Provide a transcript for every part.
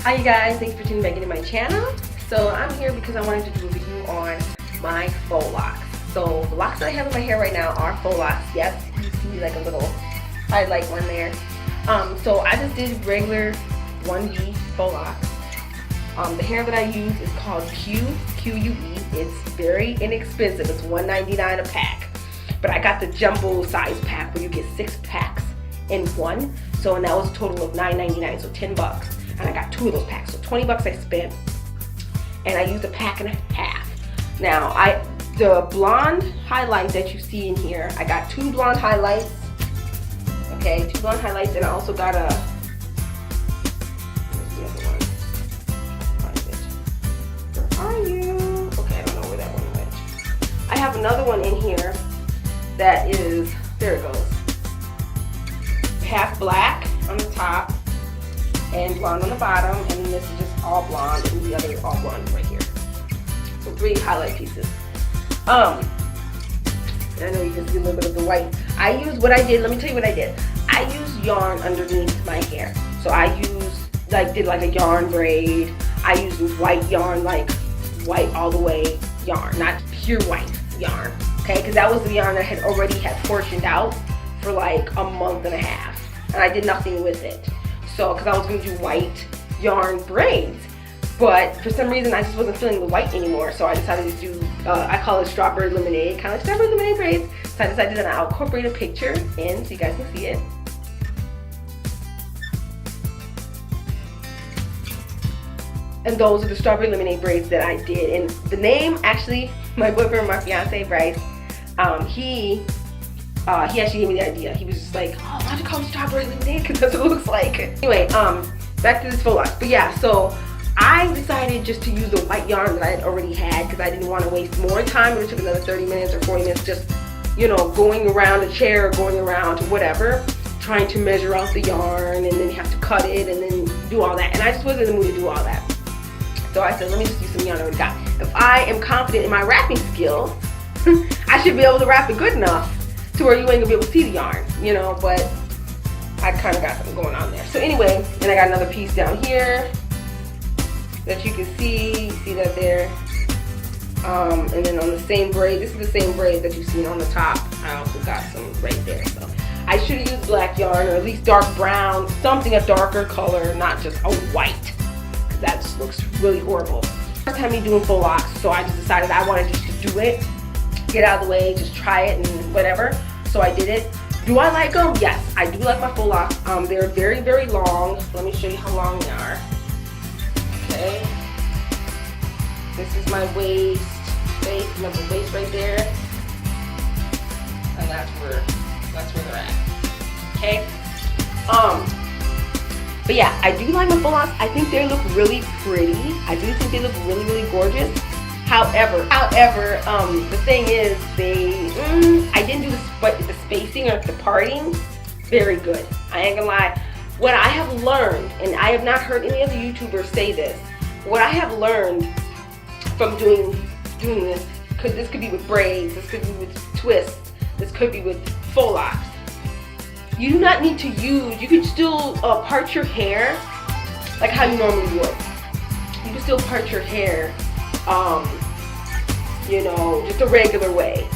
Hi you guys, thanks for tuning back into my channel. So I'm here because I wanted to do a review on my faux locks. So the locks that I have in my hair right now are faux locks. Yes, you see like a little highlight one there. So I just did regular 1B faux locks. The hair that I use is called Q-U-E. It's very inexpensive. It's $1.99 a pack. But I got the jumbo size pack where you get 6 packs in one. So and that was a total of $9.99, so 10 bucks. And I got 2 of those packs, so 20 bucks I spent. And I used a pack and a half. Now the blonde highlight that you see in here, I got 2 blonde highlights. Okay, 2 blonde highlights, and I also got a, where's the other one? Find it. Where are you? Okay, I don't know where that one went. I have another one in here that is, there it goes. Half black on the top and blonde on the bottom, and then this is just all blonde, and the other all blonde right here. So 3 highlight pieces. I know you can see a little bit of the white. I use what I did. Let me tell you what I did. I used yarn underneath my hair. So I used did like a yarn braid. I used white yarn, like white all the way yarn, not pure white yarn. Okay, because that was the yarn that I had already portioned out for like a month and a half, and I did nothing with it. So, because I was going to do white yarn braids, but for some reason I just wasn't feeling the white anymore, so I decided to do, I call it strawberry lemonade, kind of like strawberry lemonade braids. So I decided that I'll incorporate a picture in so you guys can see it. And those are the strawberry lemonade braids that I did. And the name, actually, my boyfriend, my fiance, Bryce, he actually gave me the idea. He was just like, oh, why'd you call it strawberry lemonade? Because that's what it looks like. Anyway, back to this faux locks. But yeah, so I decided just to use the white yarn that I had already had because I didn't want to waste more time. It took another 30 minutes or 40 minutes just, you know, going around a chair or going around to whatever, trying to measure out the yarn, and then you have to cut it and then do all that. And I just wasn't in the mood to do all that. So I said, let me just use some yarn I already got. If I am confident in my wrapping skills, I should be able to wrap it good enough to where you ain't gonna be able to see the yarn, you know, but I kind of got something going on there. So anyway, and I got another piece down here that you can see that there. And then on the same braid, this is the same braid that you've seen on the top. I also got some right there. So I should have used black yarn, or at least dark brown, something a darker color, not just a white. That just looks really horrible. First time me doing faux locks, so I just decided I wanted just to do it, get out of the way, just try it and whatever. So I did it. Do I like them? Yes, I do like my faux locks. They're very, very long. Let me show you how long they are. Okay. This is my waist, remember waist right there, and that's where they're at. Okay. But yeah, I do like my faux locks. I think they look really pretty. I do think they look really, really gorgeous. However, the thing is, I didn't do the spacing or the parting very good. I ain't gonna lie. What I have learned, and I have not heard any other YouTubers say this, what I have learned from doing this, because this could be with braids, this could be with twists, this could be with faux locks. You do not need to use, you can still part your hair like how you normally would. You can still part your hair, you know, just a regular way.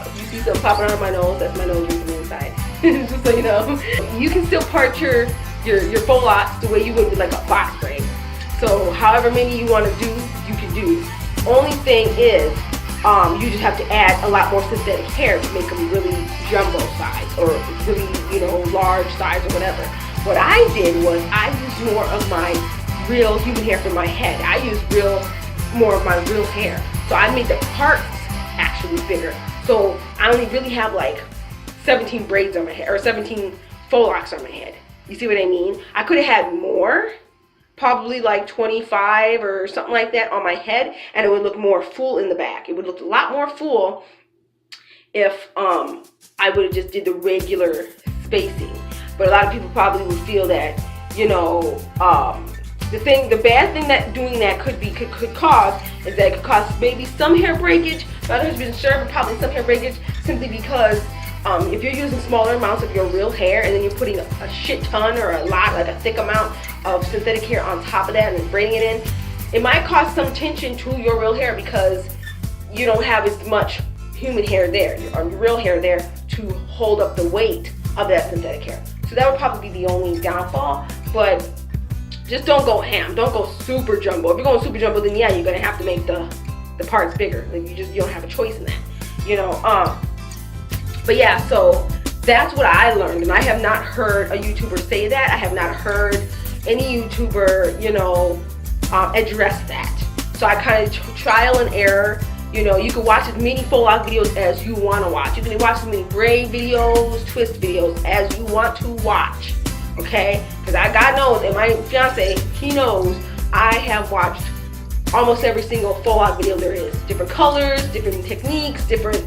If you see something popping out of my nose, that's my nose from the inside. Just so you know. You can still part your faux locks the way you would with like a box braid. So however many you want to do, you can do. Only thing is, you just have to add a lot more synthetic hair to make them really jumbo size or really, you know, large size or whatever. What I did was I used more of my real human hair from my head. I used more of my real hair. So I made the parts actually bigger. So I only really have like 17 braids on my head, or 17 faux locks on my head. You see what I mean? I could have had more, probably like 25 or something like that on my head, and it would look more full in the back. It would look a lot more full if I would have just did the regular spacing. But a lot of people probably would feel that, you know, the bad thing that doing that could cause is that it could cause maybe some hair breakage. Not 100% sure, but probably some hair breakage, simply because If you're using smaller amounts of your real hair and then you're putting a shit ton or a lot, like a thick amount of synthetic hair on top of that and then braiding it in, it might cause some tension to your real hair because you don't have as much human hair there, or your real hair there, to hold up the weight of that synthetic hair. So that would probably be the only downfall, but just don't go ham. Don't go super jumbo. If you're going super jumbo, then yeah, you're gonna have to make the parts bigger. Like you don't have a choice in that, you know. But yeah, so that's what I learned, and I have not heard a YouTuber say that. I have not heard any YouTuber, you know, address that. So I kind of trial and error. You know, you can watch as many faux lock videos as you want to watch. You can watch as many braid videos, twist videos as you want to watch. Okay? Because God knows, and my fiance, he knows, I have watched almost every single faux lock video there is. Different colors, different techniques, different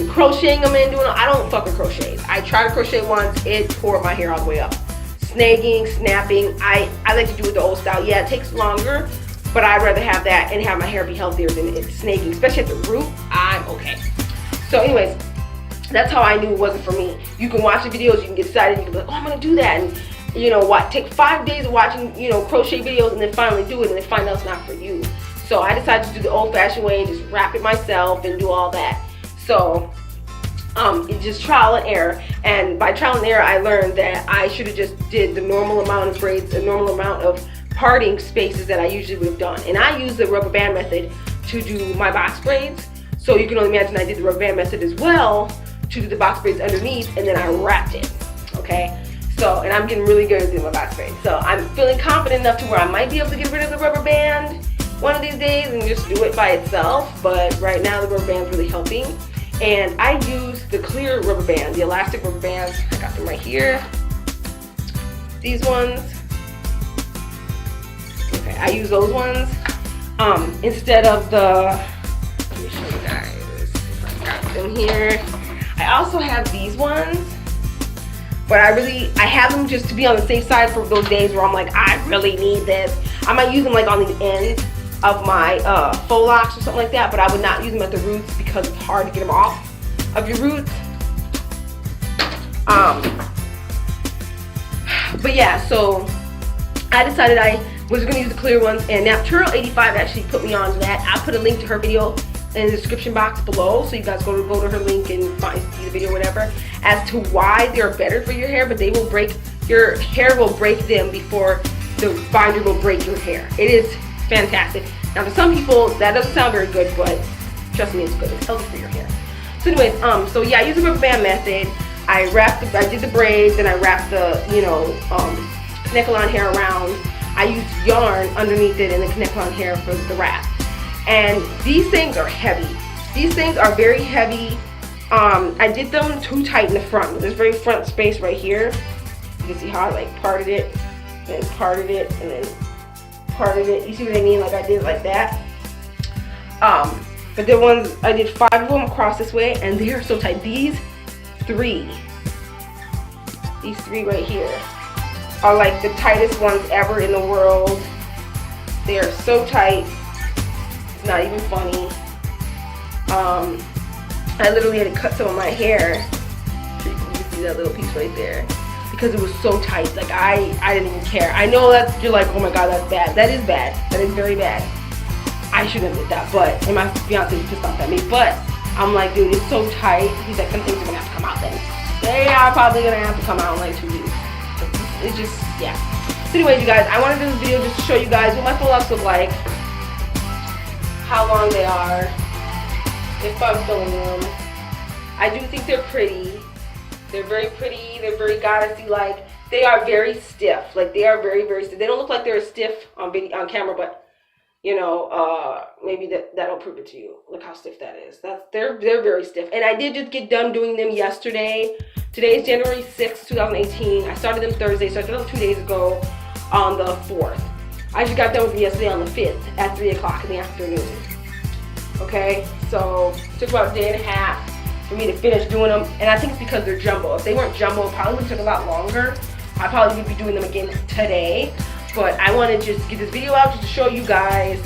crocheting them in, doing. I don't fucking crochet. I tried to crochet once, it tore my hair all the way up. Snagging, snapping, I like to do it the old style. Yeah, it takes longer, but I'd rather have that and have my hair be healthier than it snagging, especially at the root. I'm okay. So anyways, that's how I knew it wasn't for me. You can watch the videos, you can get excited, you can be like, oh, I'm gonna do that, and you know what, take 5 days of watching, you know, crochet videos and then finally do it and then find out it's not for you. So I decided to do the old-fashioned way and just wrap it myself and do all that. So it's just trial and error, and by trial and error I learned that I should have just did the normal amount of braids, the normal amount of parting spaces that I usually would have done. And I use the rubber band method to do my box braids, so you can only imagine I did the rubber band method as well to do the box braids underneath, and then I wrapped it. Okay, so, and I'm getting really good at doing my box braids, so I'm feeling confident enough to where I might be able to get rid of the rubber band one of these days and just do it by itself. But right now the rubber band's really helping. And I use the clear rubber band, the elastic rubber bands. I got them right here. These ones. Okay, I use those ones instead of the, let me show you guys if I got them here. I also have these ones, but I have them just to be on the safe side for those days where I'm like, I really need this. I might use them like on the end of my faux locks or something like that, but I would not use them at the roots because it's hard to get them off of your roots. But yeah, so I decided I was going to use the clear ones, and Naptural 85 actually put me on to that. I'll put a link to her video in the description box below, so you guys go to her link and see the video, whatever, as to why they're better for your hair, but they will break, your hair will break them before the binder will break your hair. It is fantastic. Now for some people that doesn't sound very good, but trust me, it's good. It's healthy for your hair. So anyways, so yeah, I use the rubber band method. I did the braids, and I wrapped the, you know, neckline hair around. I used yarn underneath it and the neckline hair for the wrap. And these things are heavy. These things are very heavy. I did them too tight in the front. This very front space right here. You can see how I like parted it, and then parted it, and then parted it. You see what I mean? Like I did it like that. But the ones, I did 5 of them across this way, and they are so tight. These three right here are like the tightest ones ever in the world. They are so tight. It's not even funny. I literally had to cut some of my hair. You can see that little piece right there, because it was so tight. Like I didn't even care. I know that you're like, oh my god, that's bad. That is bad. That is very bad. I shouldn't have did that, but, and my fiance was pissed off at me, but I'm like, dude, it's so tight. He's like, some things are gonna have to come out then. They are probably gonna have to come out in like 2 weeks. It's just, yeah. So anyways, you guys, I wanted to do this video just to show you guys what my faux locs look like, how long they are, if I'm filming them. I do think they're pretty. They're very pretty. They're very goddessy like. They are very stiff. Like they are very, very stiff. They don't look like they're stiff on camera, but you know, maybe that'll prove it to you. Look how stiff that is. They're very stiff. And I did just get done doing them yesterday. Today is January 6th, 2018. I started them Thursday, so I started them 2 days ago on the 4th. I just got done with them yesterday on the 5th at 3 o'clock in the afternoon. Okay, so it took about a day and a half for me to finish doing them, and I think it's because they're jumbo. If they weren't jumbo, it probably would have took a lot longer. I probably would be doing them again today. But I want to just get this video out just to show you guys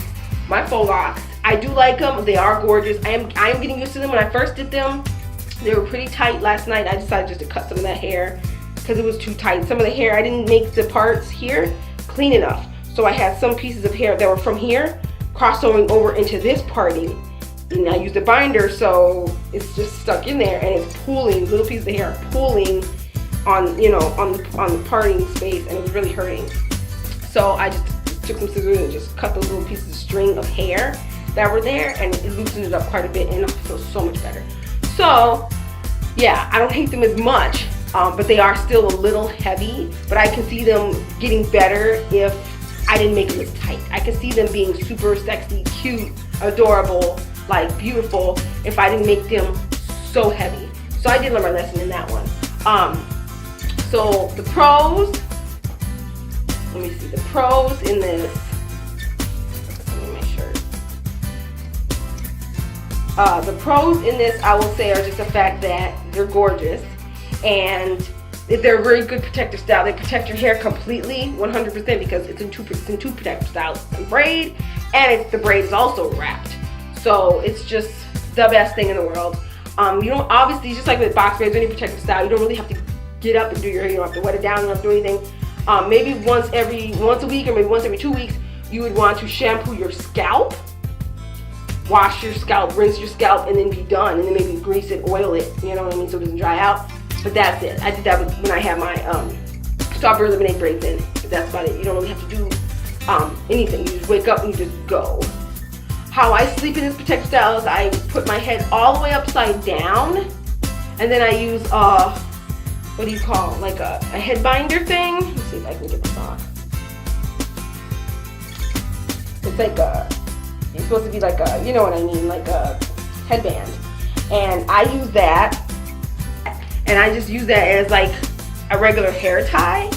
my faux locs. I do like them. They are gorgeous. I am getting used to them. When I first did them, They were pretty tight last night. I decided just to cut some of that hair because it was too tight. Some of the hair, I didn't make the parts here clean enough. So I had some pieces of hair that were from here crossovering over into this parting. And I used a binder, so it's just stuck in there and it's pulling, little pieces of hair are pulling on, you know, on the parting space, and it was really hurting. So I just took some scissors and just cut those little pieces of string of hair that were there, and it loosened it up quite a bit, and it feels so much better. So yeah, I don't hate them as much, but they are still a little heavy, but I can see them getting better if I didn't make them as tight. I can see them being super sexy, cute, adorable, like beautiful if I didn't make them so heavy. So I did learn my lesson in that one. So the pros, let me see, the pros in this, let me make sure. The pros in this, I will say, are just the fact that they're gorgeous and they're a very good protective style. They protect your hair completely, 100%, because it's in two protective styles, the braid, and the braid is also wrapped. So it's just the best thing in the world. You don't, obviously, just like with box braids or any protective style, you don't really have to get up and do your hair. You don't have to wet it down, you don't have to do anything. Maybe once a week or maybe once every 2 weeks, you would want to shampoo your scalp, wash your scalp, rinse your scalp, and then be done. And then maybe grease it, oil it, you know what I mean, so it doesn't dry out. But that's it. I did that when I had my strawberry lemonade braids in. But that's about it. You don't really have to do anything. You just wake up and you just go. How I sleep in this protective style is I put my head all the way upside down, and then I use what do you call, like a head binder thing? Let's see if I can get this off. It's like it's supposed to be like a, you know what I mean, like a headband. And I use that, and I just use that as like a regular hair tie.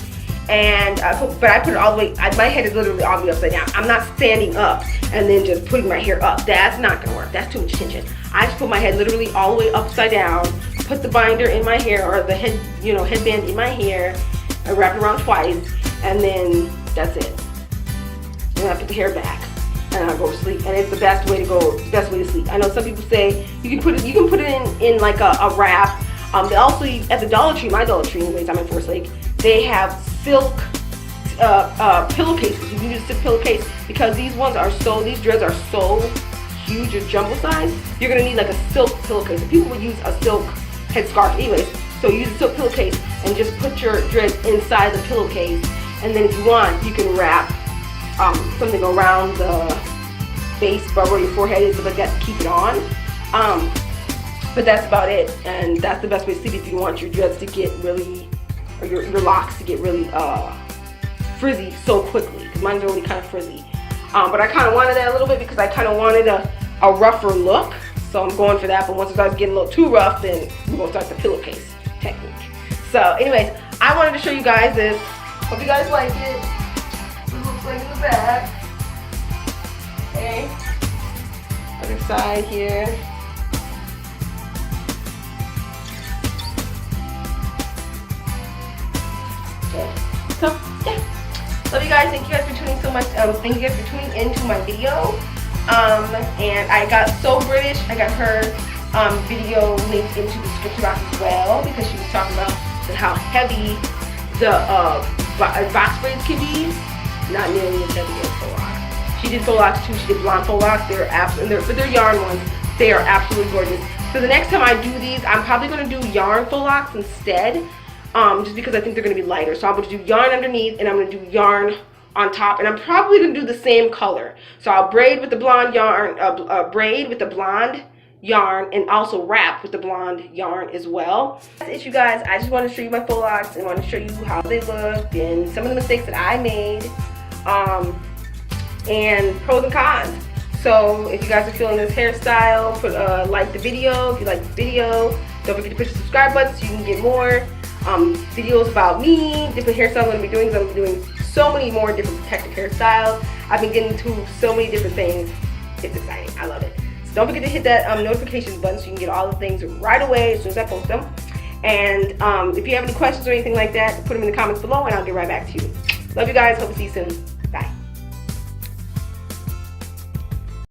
And I put it all the way, my head is literally all the way upside down. I'm not standing up and then just putting my hair up. That's not gonna work, that's too much tension. I just put my head literally all the way upside down, put the binder in my hair, or the head, you know, headband in my hair, I wrap it around twice, and then that's it. And then I put the hair back, and I go to sleep. And it's the best way to go, best way to sleep. I know some people say you can put it in like a wrap. They also, at the Dollar Tree, my Dollar Tree anyways, I'm in Forest Lake, they have silk pillowcases. You can use a silk pillowcase because these dreads are so huge or jumbo size. You're gonna need like a silk pillowcase. So people would use a silk headscarf anyways. So use a silk pillowcase and just put your dreads inside the pillowcase. And then if you want, you can wrap something around the base, above where your forehead is, stuff like that, to keep it on. But that's about it, and that's the best way to sleep if you want your dreads to get really, or your locks to get really frizzy so quickly, because mine's already kind of frizzy. But I kind of wanted that a little bit because I kind of wanted a rougher look, so I'm going for that. But once it starts getting a little too rough, then we're going to start the pillowcase technique. So anyways, I wanted to show you guys this. Hope you guys like it. It looks like in the back. Okay. Other side here. So yeah, love you guys. Thank you guys for tuning so much. Thank you guys for tuning into my video. And I got So British. I got her video linked into the description box as well, because she was talking about how heavy the box braids can be. Not nearly as heavy as Faux Locs. She did Faux Locs too. She did blonde Faux Locs. But they're yarn ones. They are absolutely gorgeous. So the next time I do these, I'm probably going to do yarn Faux Locs instead. Just because I think they're going to be lighter. So I'm going to do yarn underneath, and I'm going to do yarn on top, and I'm probably going to do the same color. So I'll braid with the blonde yarn, braid with the blonde yarn, and also wrap with the blonde yarn as well. That's it, you guys. I just want to show you my Faux Locs and want to show you how they look and some of the mistakes that I made, and pros and cons. So if you guys are feeling this hairstyle, like the video. If you like the video, don't forget to push the subscribe button so you can get more videos about me, different hairstyles I'm going to be doing, because I'm going to be doing so many more different protective hairstyles. I've been getting to so many different things. It's exciting. I love it. So don't forget to hit that notifications button so you can get all the things right away as soon as I post them. And if you have any questions or anything like that, put them in the comments below and I'll get right back to you. Love you guys. Hope to see you soon.